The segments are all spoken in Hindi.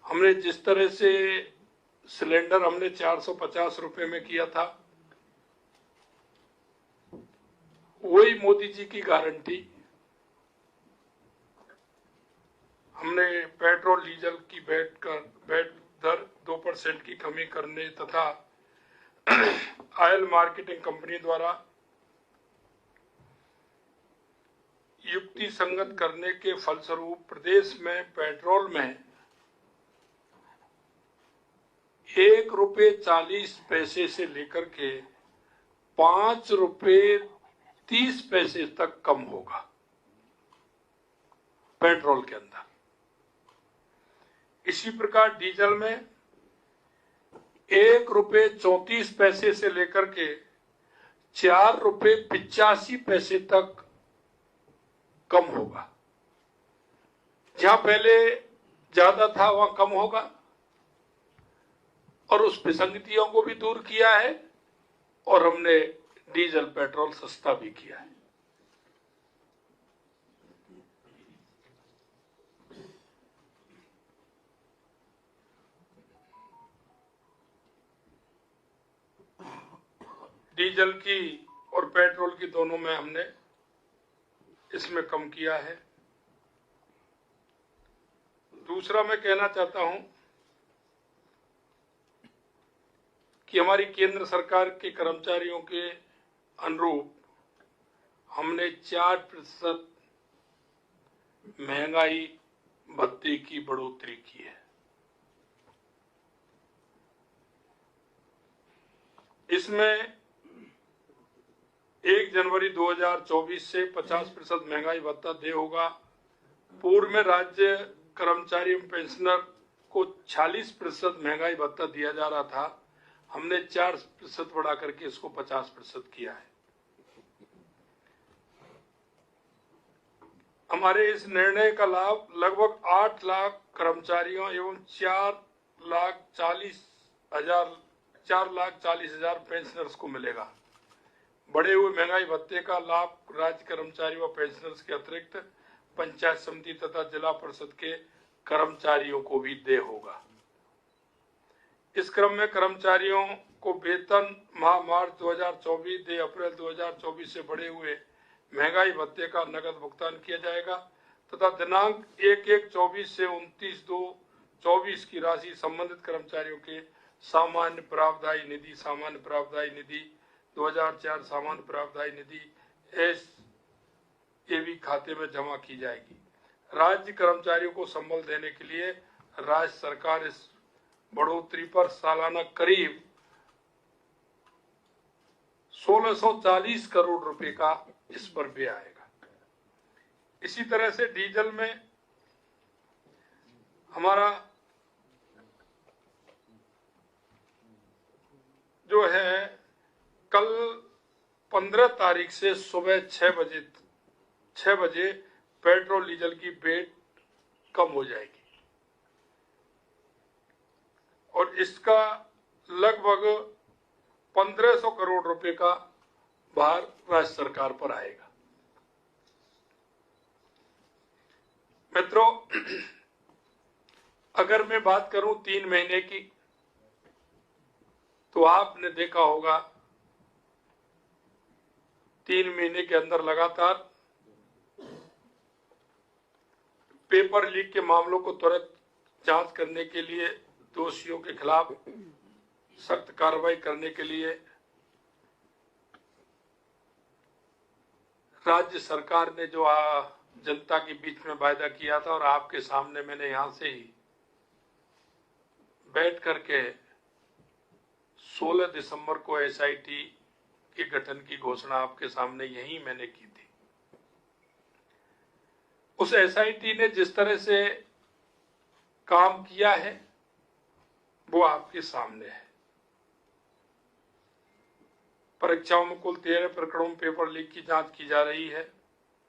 हमने जिस तरह से सिलेंडर हमने 450 रुपए में किया था, वही मोदी जी की गारंटी हमने पेट्रोल डीजल की वैट दर 2% की कमी करने तथा ऑयल मार्केटिंग कंपनी द्वारा युक्ति संगत करने के फलस्वरूप प्रदेश में पेट्रोल में 1 रुपये 40 पैसे से लेकर के 5 रुपये 30 पैसे तक कम होगा पेट्रोल के अंदर। इसी प्रकार डीजल में 1 रुपये 34 पैसे से लेकर के 4 रुपये 85 पैसे तक कम होगा। जहां पहले ज्यादा था वहां कम होगा और उस विसंगतियों को भी दूर किया है और हमने डीजल पेट्रोल सस्ता भी किया है। डीजल की और पेट्रोल की दोनों में हमने इसमें कम किया है। दूसरा मैं कहना चाहता हूं कि हमारी केंद्र सरकार के कर्मचारियों के अनुरूप हमने 4% महंगाई भत्ते की बढ़ोतरी की है। इसमें 1 जनवरी 2024 से 50% महंगाई भत्ता देय होगा। पूर्व में राज्य कर्मचारी एवं पेंशनर को 46% महंगाई भत्ता दिया जा रहा था, हमने 4% बढ़ा करके इसको 50% किया है। हमारे इस निर्णय का लाभ लगभग 8 लाख कर्मचारियों एवं 4,40,000 पेंशनर्स को मिलेगा। बढ़े हुए महंगाई भत्ते का लाभ राज्य कर्मचारी व पेंशनर्स के अतिरिक्त पंचायत समिति तथा जिला परिषद के कर्मचारियों को भी देय होगा। इस क्रम में कर्मचारियों को वेतन माह मार्च 2024 से अप्रैल 2024 से बढ़े हुए महंगाई भत्ते का नकद भुगतान किया जाएगा तथा दिनांक 1/1/24 से 29/2/24 की राशि संबंधित कर्मचारियों के सामान्य प्रावधायी निधि 2004 सामान्य प्रावधायी निधि SAV खाते में जमा की जाएगी। राज्य कर्मचारियों को संबल देने के लिए राज्य सरकार इस बढ़ोतरी पर सालाना करीब 1640 करोड़ रुपए का इस पर व्यय आएगा। इसी तरह से डीजल में हमारा जो है कल 15 तारीख से सुबह 6 बजे पेट्रोल डीजल की वेट कम हो जाएगी और इसका लगभग 1500 करोड़ रुपए का भार राज्य सरकार पर आएगा। मित्रों, अगर मैं बात करूं 3 महीने की, तो आपने देखा होगा 3 महीने के अंदर लगातार पेपर लीक के मामलों को त्वरित जांच करने के लिए, दोषियों के खिलाफ सख्त कार्रवाई करने के लिए राज्य सरकार ने जो जनता के बीच में वायदा किया था और आपके सामने मैंने यहां से ही बैठ करके 16 दिसंबर को SIT के गठन की घोषणा आपके सामने यही मैंने की थी। उस SIT ने जिस तरह से काम किया है वो आपके सामने है। परीक्षाओं में कुल 13 प्रकरणों में पेपर लीक की जांच की जा रही है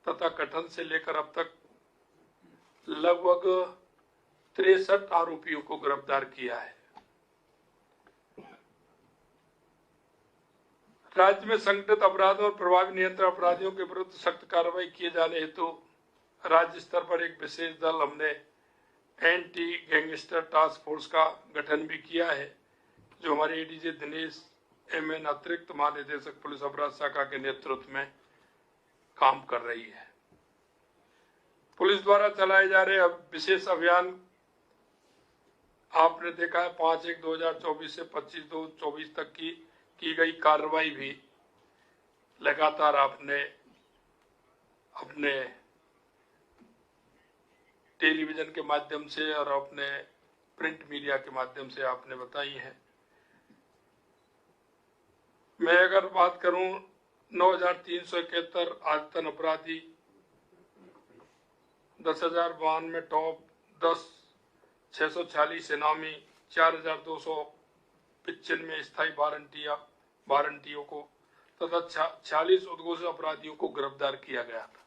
तथा गठन से लेकर अब तक लगभग 63 आरोपियों को गिरफ्तार किया है। राज्य में संगठित अपराधों और प्रभावी नियंत्रण अपराधियों के विरुद्ध सख्त कार्रवाई किए जाने हेतु राज्य स्तर पर एक विशेष दल हमने एंटी गैंगस्टर टास्क फोर्स का गठन भी किया है, जो हमारे एडीजी दिनेश एमएन अतिरिक्त महानिदेशक पुलिस अपराध शाखा के नेतृत्व में काम कर रही है। पुलिस द्वारा चलाए जा रहे विशेष अभियान आपने देखा है 5/1/2024 से 25/2/24 तक की गई कार्रवाई भी लगातार आपने अपने टेलीविजन के माध्यम से और अपने प्रिंट मीडिया के माध्यम से आपने बताई है। मैं अगर बात करूं 9,371 आदतन अपराधी, 10,092 टॉप, 646 इनामी, 4,295 स्थायी वारंटियों को तथा 46 उद्घोषित अपराधियों को गिरफ्तार किया गया था।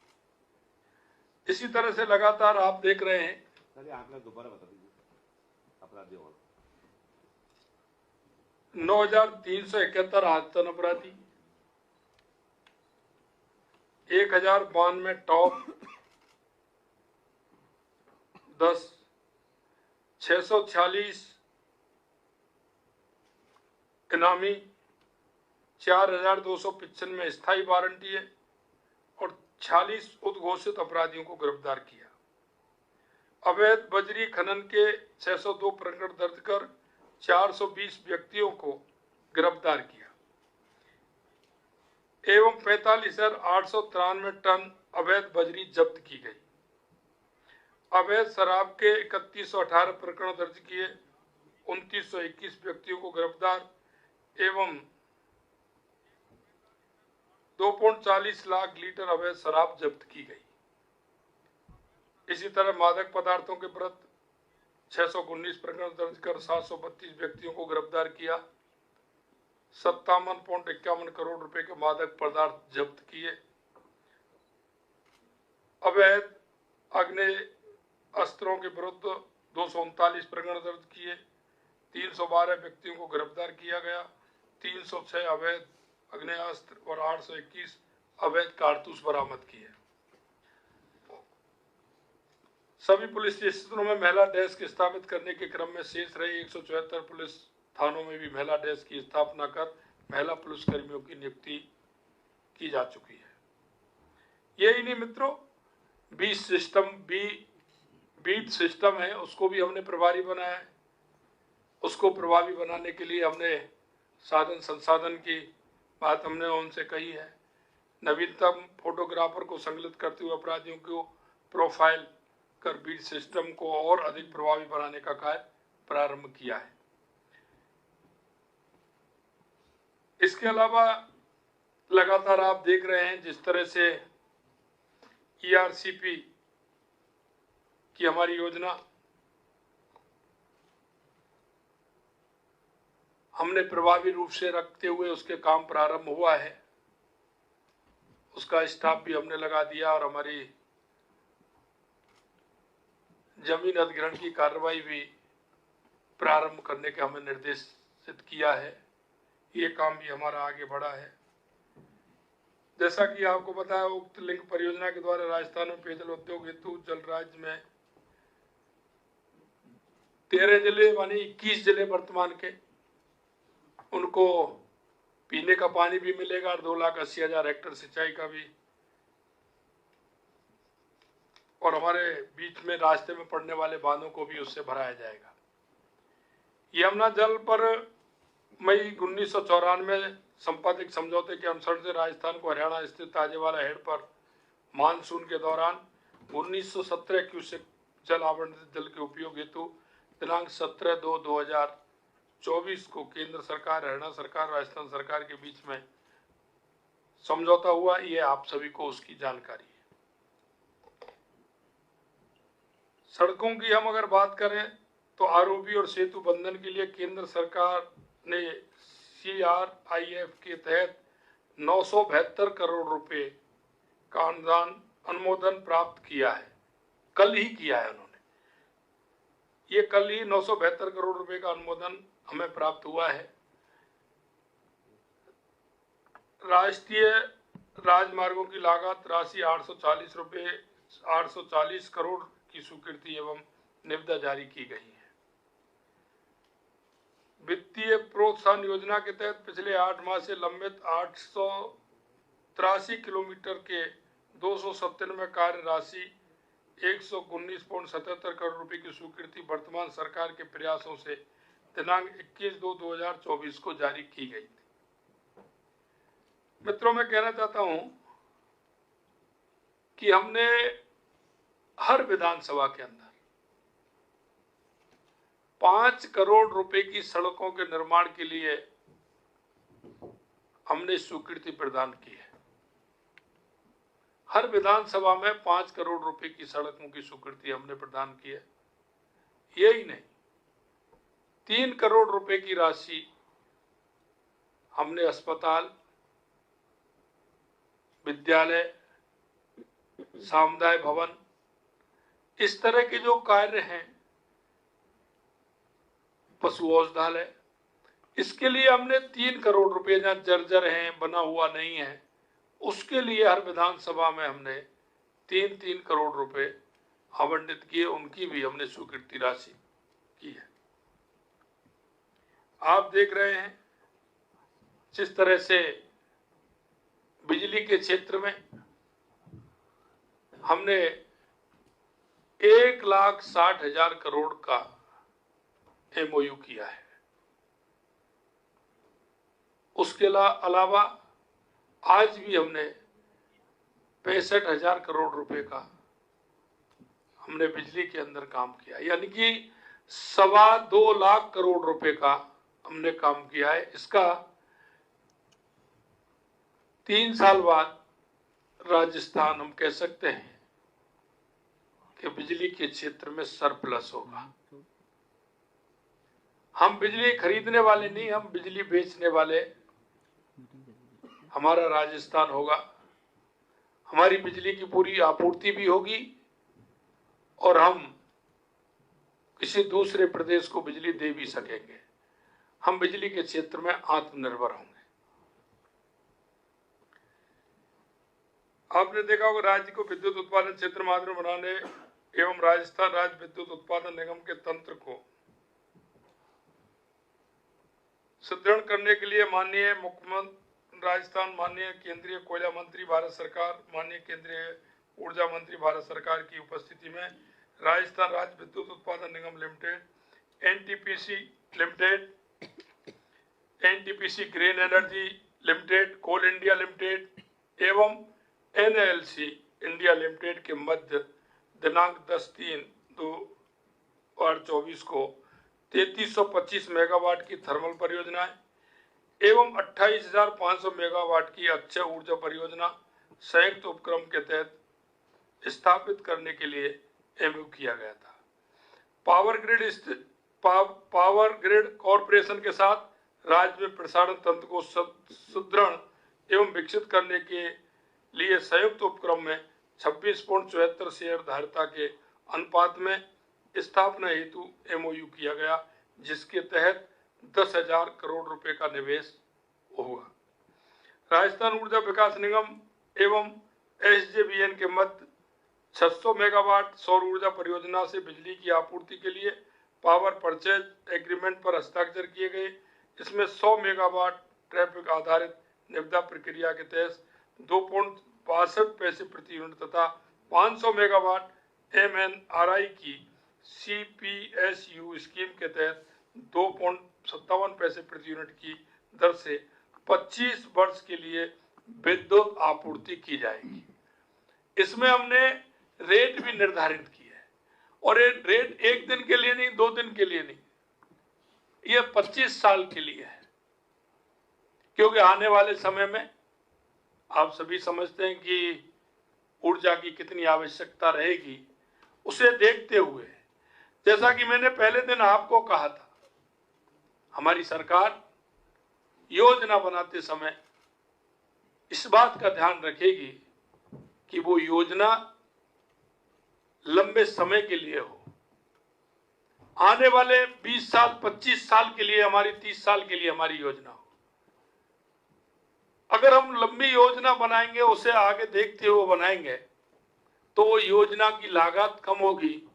इसी तरह से लगातार आप देख रहे हैं। आपने दोबारा बता दीजिए अपराधियों को। 9,371 आदतन अपराधी, 1,092 टॉप, 646 इनामी, 4,295 स्थायी वारंटी है और 46 उद्घोषित अपराधियों को गिरफ्तार किया। अवैध बजरी खनन के 602 प्रकरण दर्ज कर 420 व्यक्तियों को गिरफ्तार किया एवं 45,893 टन अवैध बजरी जब्त की गई। अवैध शराब के 3118 प्रकरण दर्ज किए, 2921 व्यक्तियों को गिरफ्तार एवं 2.40 लाख लीटर अवैध शराब जब्त की गई। इसी तरह मादक पदार्थों के विरुद्ध 619 प्रकरण दर्ज कर 732 व्यक्तियों को गिरफ्तार किया, 57.51 करोड़ रुपए के मादक पदार्थ जब्त किए। अवैध आग्नेय अस्त्रों के विरुद्ध 239 प्रकरण दर्ज किए, 312 व्यक्तियों को गिरफ्तार किया गया, 306 अवैध आग्नेयास्त्र और 821 अवैध कारतूस बरामद किए। सभी पुलिस स्टेशनों में महिला डेस्क स्थापित करने के क्रम में शेष रहे 174 पुलिस थानों में भी महिला डेस्क की स्थापना कर महिला पुलिस कर्मियों की नियुक्ति की जा चुकी है। यही नहीं मित्रों, बीट सिस्टम है, उसको भी हमने प्रभावी बनाया है। उसको प्रभावी बनाने के लिए हमने साधन संसाधन की बात हमने उनसे कही है। नवीनतम फोटोग्राफर को संकलित करते हुए अपराधियों को प्रोफाइल कर बीट सिस्टम को और अधिक प्रभावी बनाने का कार्य प्रारंभ किया है। इसके अलावा लगातार आप देख रहे हैं जिस तरह से ERCP की हमारी योजना हमने प्रभावी रूप से रखते हुए उसके काम प्रारंभ हुआ है। उसका स्टाफ भी हमने लगा दिया और हमारी जमीन अधिग्रहण की कार्रवाई भी प्रारंभ करने का हमें निर्देशित किया है। ये काम भी हमारा आगे बढ़ा है। जैसा कि आपको बताया, उक्त लिंक परियोजना के द्वारा राजस्थान में पेयजल उद्योग हेतु जल राज्य में 13 जिले माने 21 जिले वर्तमान के, उनको पीने का पानी भी मिलेगा और 2,80,000 हेक्टेयर सिंचाई का भी, और हमारे बीच में रास्ते में पड़ने वाले बांधों को भी उससे भराया जाएगा। यमुना जल पर मई 1994 में संपादित समझौते के अनुसार से राजस्थान को हरियाणा स्थित ताजेवाला हेड पर मानसून के दौरान 1917 क्यूसेक जल आवंटित जल के उपयोग हेतु दिनांक 17/2/2024 को केंद्र सरकार, हरियाणा सरकार, राजस्थान सरकार के बीच में समझौता हुआ। ये आप सभी को उसकी जानकारी है। सड़कों की हम अगर बात करें तो आरओबी और सेतु बंधन के लिए केंद्र सरकार ने CRIF के तहत 972 करोड़ रुपए का अनुमोदन प्राप्त किया है। कल ही किया है उन्होंने, ये कल ही 972 करोड़ रुपए का अनुमोदन हमें प्राप्त हुआ है। राष्ट्रीय राजमार्गों की लागत राशि 840 करोड़ की स्वीकृति एवं निविदा जारी की गई है। वित्तीय प्रोत्साहन योजना के तहत पिछले 8 माह से लंबित 883 किलोमीटर के 297 कार्य राशि 119.77 करोड़ रुपए की स्वीकृति वर्तमान सरकार के प्रयासों से दिनांक 21/2/2024 को जारी की गई थी। मित्रों, मैं कहना चाहता हूं कि हमने हर विधानसभा के अंदर 5 करोड़ रुपए की सड़कों के निर्माण के लिए हमने स्वीकृति प्रदान की है। हर विधानसभा में 5 करोड़ रुपए की सड़कों की स्वीकृति हमने प्रदान की है। यही नहीं, 3 करोड़ रुपए की राशि हमने अस्पताल, विद्यालय, सामुदायिक भवन, इस तरह के जो कार्य हैं, पशु औषधालय, इसके लिए हमने 3 करोड़ रुपए, जहां जर्जर हैं, बना हुआ नहीं है, उसके लिए हर विधानसभा में हमने 3-3 करोड़ रुपए आवंटित किए, उनकी भी हमने स्वीकृति राशि की है। आप देख रहे हैं जिस तरह से बिजली के क्षेत्र में हमने 1,60,000 करोड़ का MOU किया है। उसके अलावा आज भी हमने 65,000 करोड़ रुपए का हमने बिजली के अंदर काम किया, यानी कि 2.25 लाख करोड़ रुपए का हमने काम किया है। इसका 3 साल बाद राजस्थान, हम कह सकते हैं कि बिजली के क्षेत्र में सरप्लस होगा। हम बिजली खरीदने वाले नहीं, हम बिजली बेचने वाले हमारा राजस्थान होगा। हमारी बिजली की पूरी आपूर्ति भी होगी और हम किसी दूसरे प्रदेश को बिजली दे भी सकेंगे। हम बिजली के क्षेत्र में आत्मनिर्भर होंगे। आपने देखा होगा, राज्य को विद्युत उत्पादन क्षेत्र में आत्मनिर्भर बनाने एवं राजस्थान राज्य विद्युत उत्पादन निगम के तंत्र को सुदृढ़ करने के लिए माननीय मुख्यमंत्री राजस्थान, माननीय केंद्रीय कोयला मंत्री भारत सरकार, माननीय केंद्रीय ऊर्जा मंत्री भारत सरकार की उपस्थिति में राजस्थान राज्य विद्युत उत्पादन निगम limited, NTPC limited, NTPC green energy limited, coal India limited एवं NLC इंडिया लिमिटेड के मध्य दिनांक 10/3/2024 को 3325 मेगावाट की थर्मल परियोजनाएं एवं 28,500 मेगावाट की अक्षय ऊर्जा परियोजना संयुक्त उपक्रम के तहत स्थापित करने के लिए MOU किया गया था। पावर ग्रिड कॉरपोरेशन के साथ राज्य में प्रसारण तंत्र को सुदृढ़ एवं विकसित करने के लिए संयुक्त उपक्रम में 26.74 शेयर धारिता के अनुपात में स्थापना हेतु MOU किया गया, जिसके तहत 10,000 करोड़ रुपए का निवेश होगा। राजस्थान ऊर्जा विकास निगम एवं SJVN के मध्य 600 मेगावाट सौर ऊर्जा परियोजना से बिजली की आपूर्ति के लिए पावर परचेज एग्रीमेंट पर हस्ताक्षर किए गए। इसमें 100 मेगावाट ट्रैफिक आधारित निविदा प्रक्रिया के तहत 2.62 पैसे प्रति यूनिट तथा 500 मेगावाट MNRI की CPSU स्कीम के तहत 2.57 पैसे प्रति यूनिट की दर से 25 वर्ष के लिए विद्युत आपूर्ति की जाएगी। इसमें हमने रेट भी निर्धारित की है और ये रेट 1 दिन के लिए नहीं, 2 दिन के लिए नहीं, ये 25 साल के लिए है, क्योंकि आने वाले समय में आप सभी समझते हैं कि ऊर्जा की कितनी आवश्यकता रहेगी। उसे देखते हुए, जैसा कि मैंने पहले दिन आपको कहा था, हमारी सरकार योजना बनाते समय इस बात का ध्यान रखेगी कि वो योजना लंबे समय के लिए हो। आने वाले 20 साल, 25 साल के लिए हमारी, 30 साल के लिए हमारी योजना हो। अगर हम लंबी योजना बनाएंगे, उसे आगे देखते हुए बनाएंगे, तो वो योजना की लागत कम होगी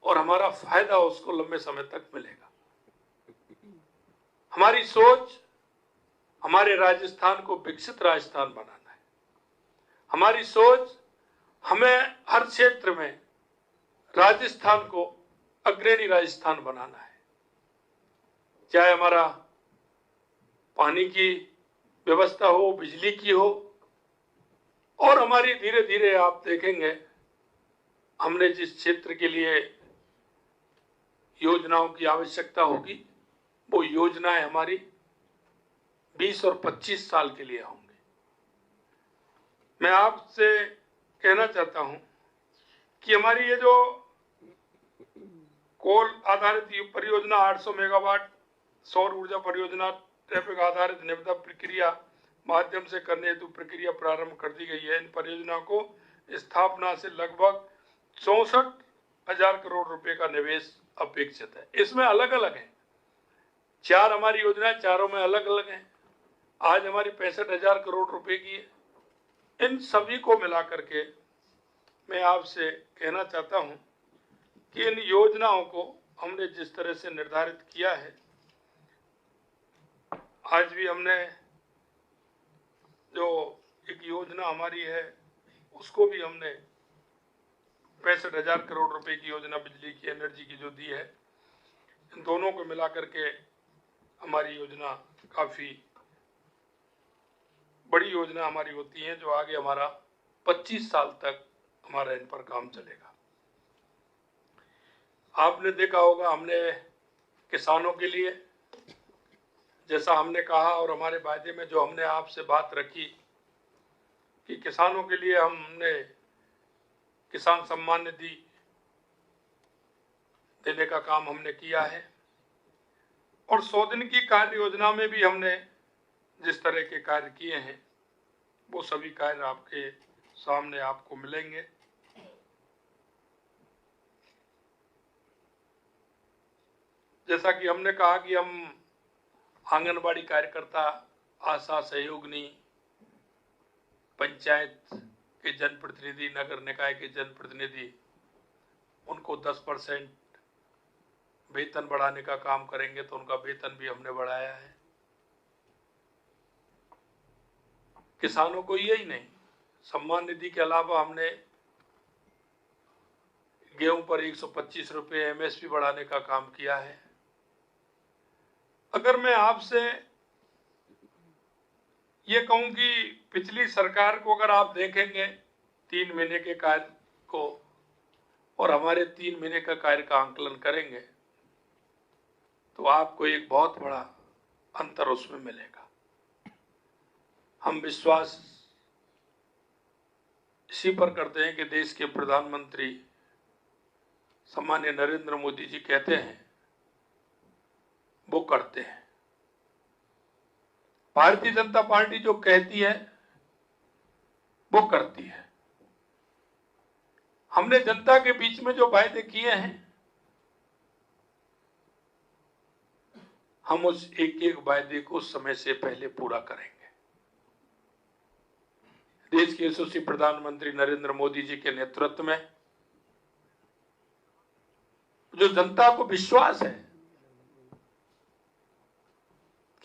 और हमारा फायदा उसको लंबे समय तक मिलेगा। हमारी सोच हमारे राजस्थान को विकसित राजस्थान बनाना है। हमारी सोच हमें हर क्षेत्र में राजस्थान को अग्रणी राजस्थान बनाना है। चाहे हमारा पानी की व्यवस्था हो, बिजली की हो, और हमारी धीरे धीरे आप देखेंगे हमने जिस क्षेत्र के लिए योजनाओं की आवश्यकता होगी वो योजनाएं हमारी 20 और 25 साल के लिए होंगी। मैं आपसे कहना चाहता हूं कि हमारी ये जो कोल आधारित परियोजना 800 मेगावाट सौर ऊर्जा परियोजना ट्रैफिक आधारित निविदा प्रक्रिया माध्यम से करने हेतु प्रक्रिया प्रारंभ कर दी गई है। इन परियोजना को स्थापना से लगभग 64,000 करोड़ रुपए का निवेश अपेक्षित है। इसमें अलग अलग है, 4 हमारी योजनाएं, चारों में अलग अलग हैं। आज हमारी 65,000 करोड़ रुपए की है। इन सभी को मिलाकर के मैं आपसे कहना चाहता हूं कि इन योजनाओं को हमने जिस तरह से निर्धारित किया है, आज भी हमने जो एक योजना हमारी है उसको भी हमने 65,000 करोड़ रुपए की योजना बिजली की एनर्जी की जो दी है, इन दोनों को मिलाकर के हमारी योजना काफी बड़ी योजना हमारी होती है, जो आगे हमारा 25 साल तक हमारा इन पर काम चलेगा। आपने देखा होगा हमने किसानों के लिए, जैसा हमने कहा और हमारे वायदे में जो हमने आपसे बात रखी कि किसानों के लिए हमने किसान सम्मान निधि देने का काम हमने किया है, और 100 दिन की कार्य योजना में भी हमने जिस तरह के कार्य किए हैं वो सभी कार्य आपके सामने आपको मिलेंगे। जैसा कि हमने कहा कि हम आंगनबाड़ी कार्यकर्ता, आशा सहयोगिनी, पंचायत के जनप्रतिनिधि, नगर निकाय के जनप्रतिनिधि, उनको 10% वेतन बढ़ाने का काम करेंगे, तो उनका वेतन भी हमने बढ़ाया है। किसानों को यही नहीं, सम्मान निधि के अलावा हमने गेहूं पर 125 रुपए एमएसपी बढ़ाने का काम किया है। अगर मैं आपसे ये कहूं कि पिछली सरकार को अगर आप देखेंगे 3 महीने के कार्य को और हमारे 3 महीने का कार्य का आंकलन करेंगे तो आपको एक बहुत बड़ा अंतर उसमें मिलेगा। हम विश्वास इसी पर करते हैं कि देश के प्रधानमंत्री सम्माननीय नरेंद्र मोदी जी कहते हैं वो करते हैं। भारतीय जनता पार्टी जो कहती है वो करती है। हमने जनता के बीच में जो वायदे किए हैं हम उस एक एक वायदे को समय से पहले पूरा करेंगे। देश के यशस्वी प्रधानमंत्री नरेंद्र मोदी जी के नेतृत्व में जो जनता को विश्वास है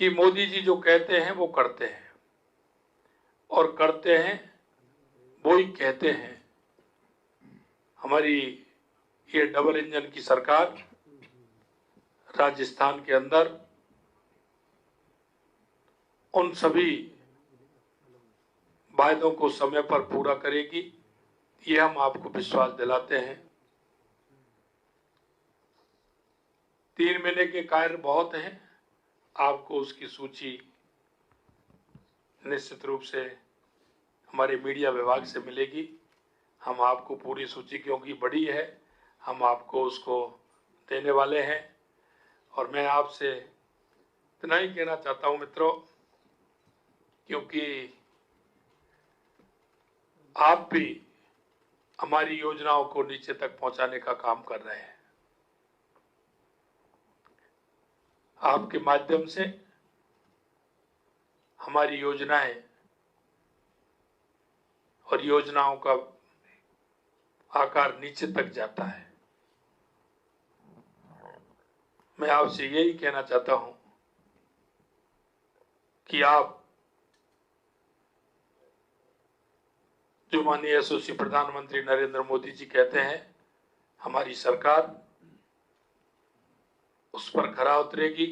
कि मोदी जी जो कहते हैं वो करते हैं, और करते हैं वो ही कहते हैं। हमारी ये डबल इंजन की सरकार राजस्थान के अंदर उन सभी वायदों को समय पर पूरा करेगी, ये हम आपको विश्वास दिलाते हैं। 3 महीने के कार्य बहुत हैं, आपको उसकी सूची निश्चित रूप से हमारे मीडिया विभाग से मिलेगी। हम आपको पूरी सूची, क्योंकि बड़ी है, हम आपको उसको देने वाले हैं। और मैं आपसे इतना ही कहना चाहता हूं मित्रों, क्योंकि आप भी हमारी योजनाओं को नीचे तक पहुंचाने का काम कर रहे हैं। आपके माध्यम से हमारी योजनाएं और योजनाओं का आकार नीचे तक जाता है। मैं आपसे यही कहना चाहता हूं कि आप जो माननीय यशस्वी प्रधानमंत्री नरेंद्र मोदी जी कहते हैं, हमारी सरकार उस पर खरा उतरेगी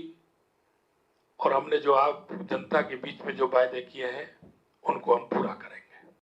और हमने जो आप जनता के बीच में जो वायदे किए हैं उनको हम पूरा करेंगे।